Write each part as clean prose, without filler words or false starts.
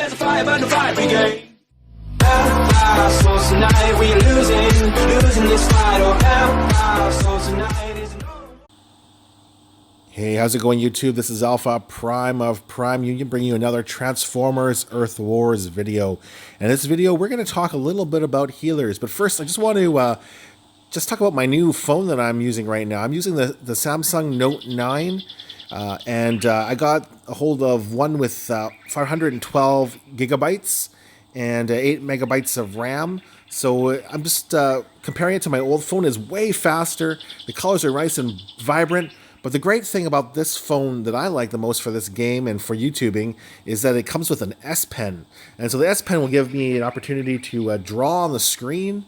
There's a fire, burn the fire brigade. Our souls tonight, we are losing this fight. Oh, our souls tonight is Hey, how's it going, YouTube? This is Alpha Prime of Prime Union bringing you another Transformers Earth Wars video. And in this video, we're going to talk a little bit about healers. But first, I just want to just talk about my new phone that I'm using right now. I'm using the Samsung Note 9. And I got a hold of one with 512 gigabytes and 8 megabytes of RAM. So I'm just comparing it to my old phone. Is way faster. The colors are nice and vibrant. But the great thing about this phone that I like the most for this game and for YouTubing is that it comes with an S Pen. And so the S Pen will give me an opportunity to draw on the screen,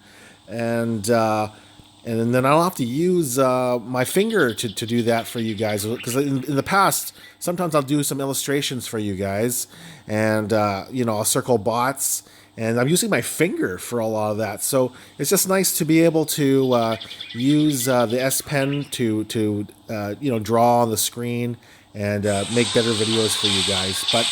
and then I'll have to use my finger to do that for you guys. Because in the past, sometimes I'll do some illustrations for you guys, and I'll circle bots. And I'm using my finger for a lot of that. So it's just nice to be able to use the S Pen to draw on the screen and make better videos for you guys. But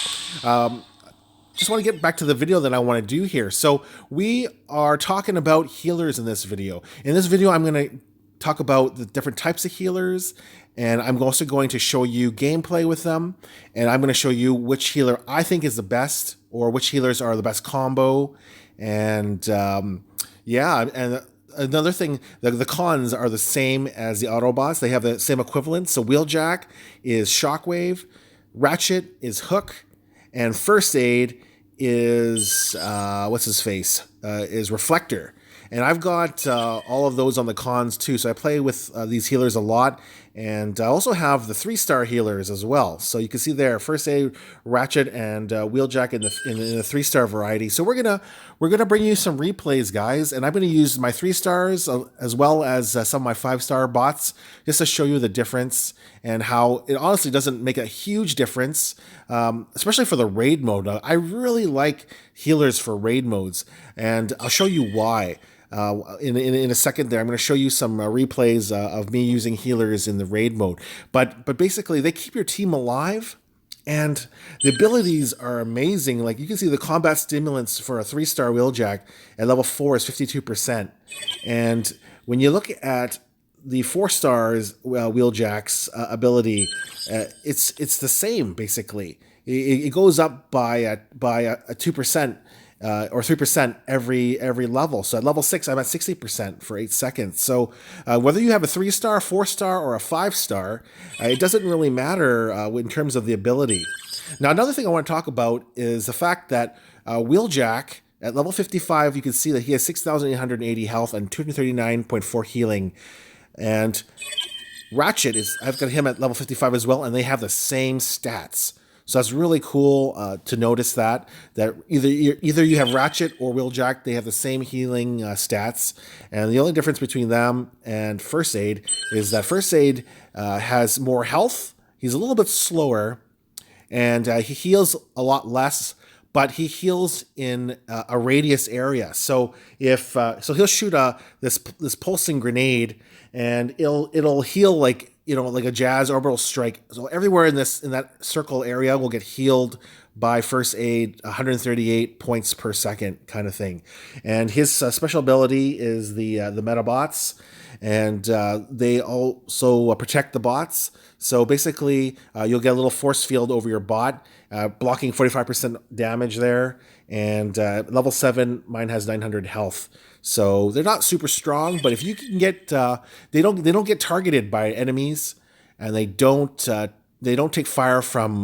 just want to get back to the video that I want to do here. So we are talking about healers in this video. In this video, I'm going to talk about the different types of healers, and I'm also going to show you gameplay with them, and I'm going to show you which healer I think is the best, or which healers are the best combo. And and another thing, the cons are the same as the Autobots. They have the same equivalent. So Wheeljack is Shockwave, Ratchet is Hook, and First Aid is is Reflector. And I've got all of those on the cons too. So I play with these healers a lot. And I also have the 3-star healers as well. So you can see there, First Aid, Ratchet, and Wheeljack in the 3-star variety. So we're gonna bring you some replays, guys. And I'm gonna use my 3 stars as well as some of my 5-star bots just to show you the difference and how it honestly doesn't make a huge difference, especially for the raid mode. I really like healers for raid modes, and I'll show you why. In a second there, I'm going to show you some replays of me using healers in the raid mode. But basically, they keep your team alive, and the abilities are amazing. Like you can see the combat stimulants for a 3-star Wheeljack at level 4 is 52%. And when you look at the 4 stars Wheeljack's ability, it's the same basically. It goes up by a 2%. Or 3% every level. So at level 6, I'm at 60% for 8 seconds. So whether you have a 3-star, 4-star, or a 5-star, it doesn't really matter in terms of the ability. Now, another thing I want to talk about is the fact that Wheeljack, at level 55, you can see that he has 6,880 health and 239.4 healing. And Ratchet, I've got him at level 55 as well, and they have the same stats. So that's really cool to notice that either you have Ratchet or Wheeljack, they have the same healing stats, and the only difference between them and First Aid is that First Aid has more health. He's a little bit slower, and he heals a lot less, but he heals in a radius area. So if he'll shoot this pulsing grenade, and it'll heal like a jazz orbital strike. So everywhere in that circle area will get healed by First Aid, 138 points per second kind of thing. And his special ability is the Metabots, and they also protect the bots. So basically, you'll get a little force field over your bot, blocking 45% damage there. And level 7, mine has 900 health. So they're not super strong, but if you can get, they don't get targeted by enemies, and they don't take fire from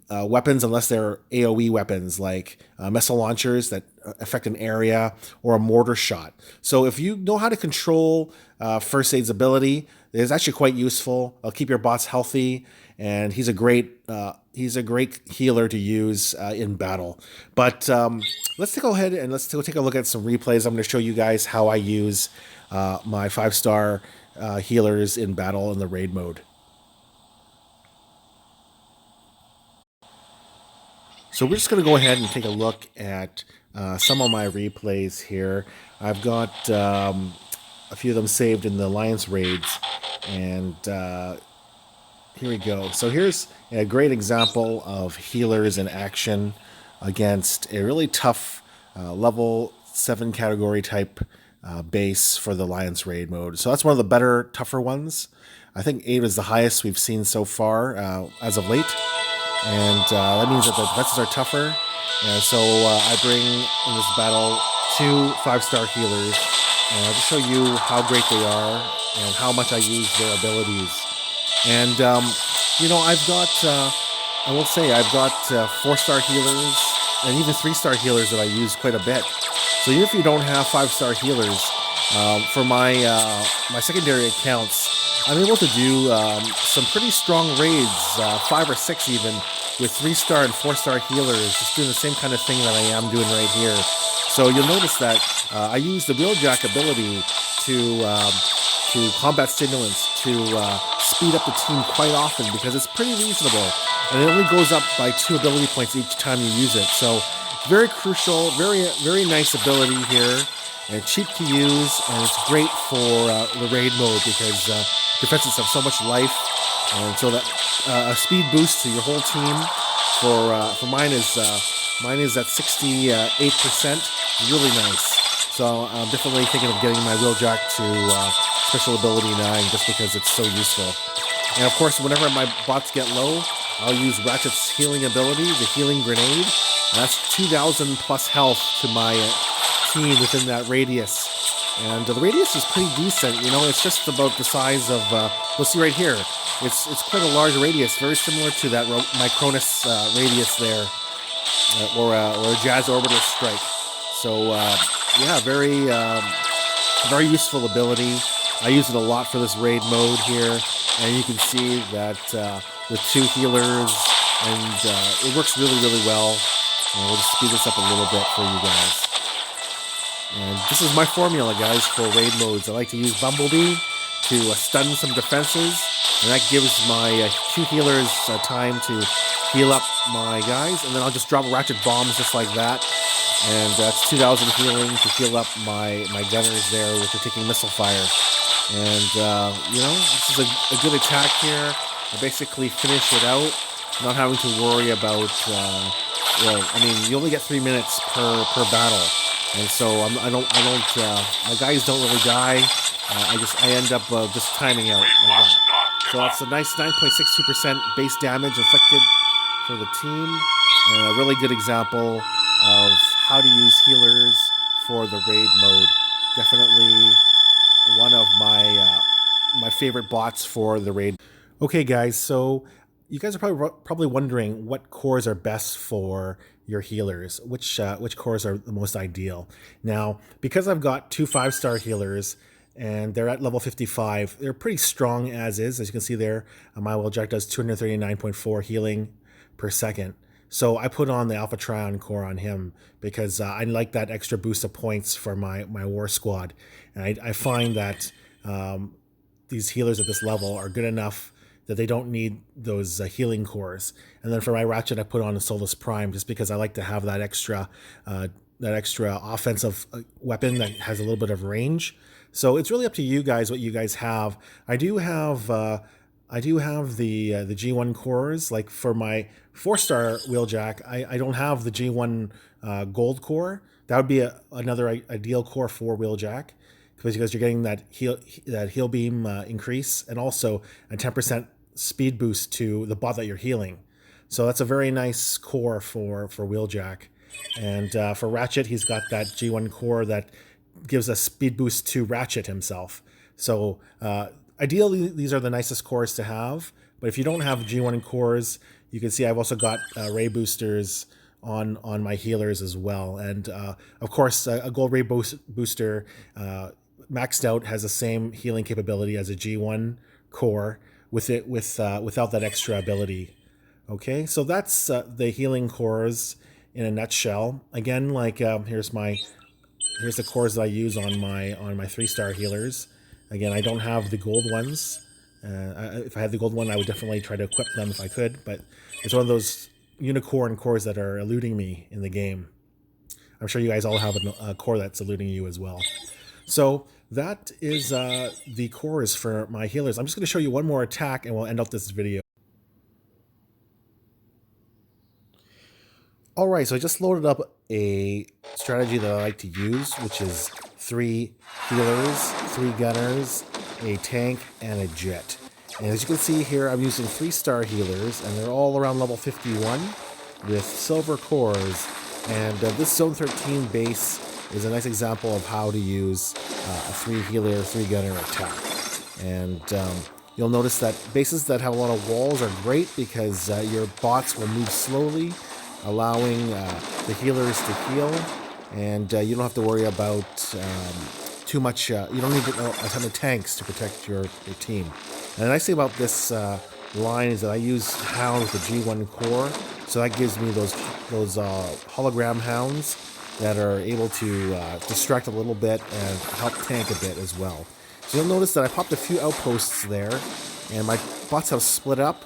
weapons unless they're AOE weapons like missile launchers that affect an area, or a mortar shot. So if you know how to control First Aid's ability, it's actually quite useful. It'll keep your bots healthy, and he's a great healer to use in battle. But let's go ahead and let's take a look at some replays. I'm going to show you guys how I use my 5-star healers in battle in the raid mode. So we're just going to go ahead and take a look at some of my replays here. I've got a few of them saved in the Alliance raids, and here we go. So here's a great example of healers in action. against a really tough level 7 category type base for the Alliance raid mode. So that's one of the better, tougher ones. I think 8 is the highest we've seen so far as of late. And that means that the defenses are tougher. And so I bring in this battle 2 5-star healers. And I'll just show you how great they are and how much I use their abilities. And, you know, I've got, I will say, I've got 4-star healers and even 3-star healers that I use quite a bit. So even if you don't have 5-star healers, for my my secondary accounts, I'm able to do some pretty strong raids, 5 or 6 even, with 3-star and 4-star healers, just doing the same kind of thing that I am doing right here. So you'll notice that I use the Wheeljack ability to combat stimulants to speed up the team quite often because it's pretty reasonable, and it only goes up by 2 ability points each time you use it. So very crucial, very nice ability here, and cheap to use, and it's great for the raid mode because defenses have so much life, and so that a speed boost to your whole team for mine is at 68%, really nice. So I'm definitely thinking of getting my Wheeljack to special ability 9 just because it's so useful. And of course, whenever my bots get low, I'll use Ratchet's healing ability, the healing grenade. And that's 2,000 plus health to my team within that radius. And the radius is pretty decent, you know, it's just about the size of, we'll see right here. It's quite a large radius, very similar to that Mircronus radius there, or a Jazz Orbiter Strike. So, yeah, very useful ability. I use it a lot for this raid mode here, and you can see that the 2 healers, and it works really well. And we'll just speed this up a little bit for you guys. And this is my formula, guys, for raid modes. I like to use Bumblebee to stun some defenses, and that gives my 2 healers time to heal up my guys, and then I'll just drop Ratchet Bombs just like that. And that's 2,000 healing to heal up my gunners there, which are taking missile fire. And, you know, this is a good attack here. I basically finish it out, not having to worry about, well, I mean, you only get 3 minutes per battle. And so my guys don't really die. I end up just timing out like that. So that's a nice 9.62% base damage inflicted for the team. And a really good example of how to use healers for the raid mode. Definitely one of my favorite bots for the raid. Okay, guys, so you guys are probably wondering what cores are best for your healers, which cores are the most ideal. Now, because I've got 2 5-star healers and they're at level 55, they're pretty strong as is. As you can see there, my Wheeljack does 239.4 healing per second. So I put on the Alpha Trion core on him because I like that extra boost of points for my war squad. And I find that these healers at this level are good enough that they don't need those healing cores. And then for my Ratchet, I put on a Solus Prime just because I like to have that extra offensive weapon that has a little bit of range. So it's really up to you guys what you guys have. I do have the G1 cores. Like for my 4-star Wheeljack, I don't have the G1 gold core. That would be another ideal core for Wheeljack because you're getting that heal beam increase and also a 10% speed boost to the bot that you're healing. So that's a very nice core for Wheeljack. And for Ratchet, he's got that G1 core that gives a speed boost to Ratchet himself. So ideally, these are the nicest cores to have. But if you don't have G1 cores, you can see I've also got ray boosters on my healers as well. And of course, a gold ray booster maxed out has the same healing capability as a G1 core without that extra ability. Okay, so that's the healing cores in a nutshell. Again, like here's the cores that I use on my 3-star healers. Again, I don't have the gold ones. If I had the gold one, I would definitely try to equip them if I could, but it's one of those unicorn cores that are eluding me in the game. I'm sure you guys all have a core that's eluding you as well. So that is the cores for my healers. I'm just going to show you one more attack and we'll end up this video. All right, so I just loaded up a strategy that I like to use, which is 3 healers, 3 gunners, a tank, and a jet. And as you can see here, I'm using 3-star healers, and they're all around level 51 with silver cores. And this Zone 13 base is a nice example of how to use a 3 healer, 3 gunner attack. And you'll notice that bases that have a lot of walls are great because your bots will move slowly, allowing the healers to heal, and you don't have to worry about too much. You don't need a ton of tanks to protect your team. And the nice thing about this line is that I use Hound with the G1 core, so that gives me those hologram hounds that are able to distract a little bit and help tank a bit as well. So you'll notice that I popped a few outposts there, and my bots have split up.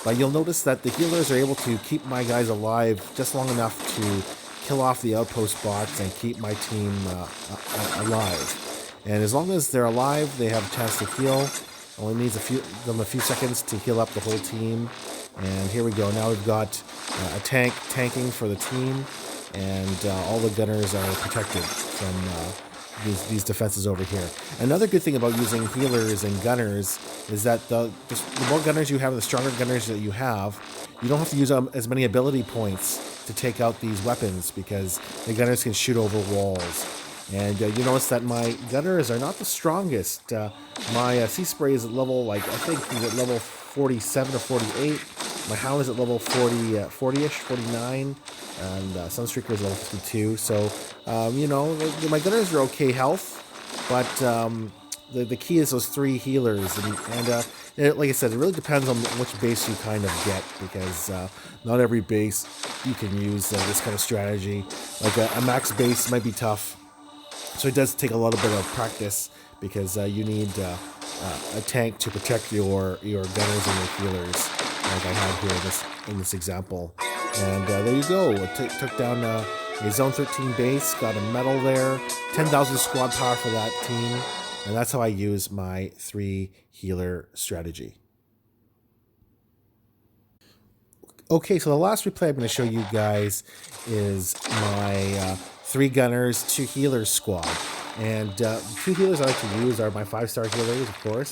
But you'll notice that the healers are able to keep my guys alive just long enough to kill off the outpost bots and keep my team alive. And as long as they're alive, they have a chance to heal. Only needs a few seconds to heal up the whole team. And here we go. Now we've got a tanking for the team, and all the gunners are protected from these defenses over here. Another good thing about using healers and gunners is that the more gunners you have, the stronger gunners that you have, you don't have to use as many ability points to take out these weapons because the gunners can shoot over walls. And you notice that my gunners are not the strongest. My Sea Spray is at level, I think he's at level 47 or 48. My Hound is at level 40-ish, 49. And Sunstreaker is level 52. So, my gunners are okay health. But the key is those 3 healers. And like I said, it really depends on which base you kind of get. Because not every base you can use this kind of strategy. Like a max base might be tough. So it does take a little bit of practice because you need a tank to protect your gunners and your healers, like I have here in this example. And there you go. Took down a Zone 13 base, got a medal there, 10,000 squad power for that team, and that's how I use my 3 healer strategy. Okay, so the last replay I'm going to show you guys is my 3 gunners, 2 healers squad. And 2 healers I like to use are my 5-star healers, of course.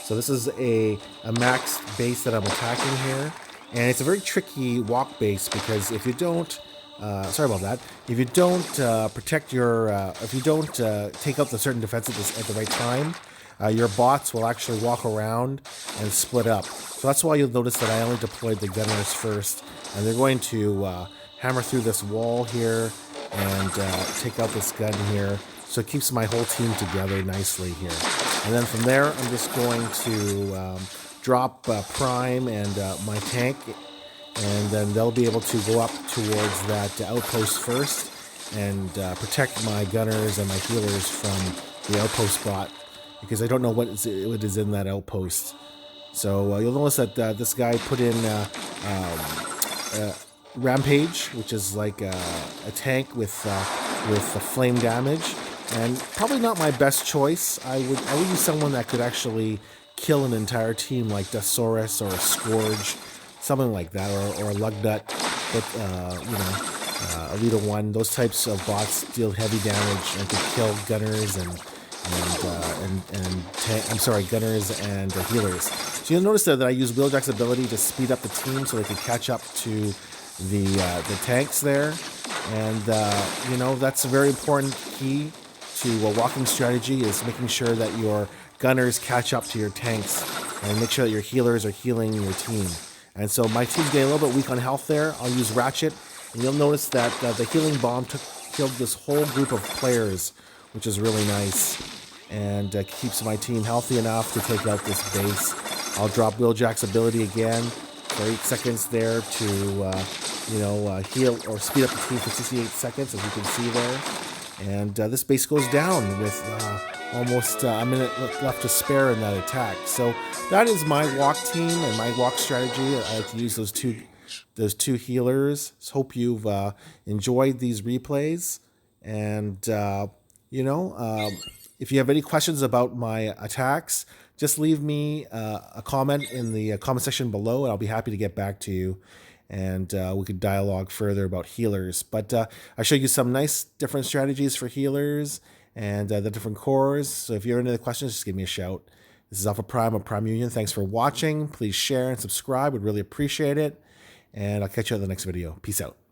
So this is a max base that I'm attacking here. And it's a very tricky walk base because if you don't, sorry about that, if you don't protect your, if you don't take out the certain defenses at the right time, your bots will actually walk around and split up. So that's why you'll notice that I only deployed the gunners first. And they're going to hammer through this wall here and take out this gun here. So it keeps my whole team together nicely here. And then from there, I'm just going to drop Prime and my tank, and then they'll be able to go up towards that outpost first and protect my gunners and my healers from the outpost bot, because I don't know what is in that outpost. So you'll notice that this guy put in Rampage, which is like a tank with flame damage, and probably not my best choice. I would use someone that could actually kill an entire team, like Desaurus or a Scourge, something like that, or a Lugnut, but Elita 1. Those types of bots deal heavy damage and can kill gunners gunners and healers. So you'll notice that I use Wheeljack's ability to speed up the team so they can catch up to the tanks there, and that's a very important key to a walking strategy, is making sure that your gunners catch up to your tanks and make sure that your healers are healing your team. And so my team's getting a little bit weak on health there. I'll use Ratchet, and you'll notice that the healing bomb killed this whole group of players, which is really nice, and keeps my team healthy enough to take out this base. I'll drop Wheeljack's ability again for 8 seconds there to heal or speed up the team for 68 seconds, as you can see there. And this base goes down with almost a minute left to spare in that attack. So that is my walk team and my walk strategy. I like to use those two healers. So hope you've enjoyed these replays. And if you have any questions about my attacks, just leave me a comment in the comment section below, and I'll be happy to get back to you. and we could dialogue further about healers. But I showed you some nice different strategies for healers and the different cores. So if you're into the questions, just give me a shout. This is Alpha Prime of Prime Union. Thanks for watching. Please share and subscribe. Would really appreciate it. And I'll catch you in the next video. Peace out.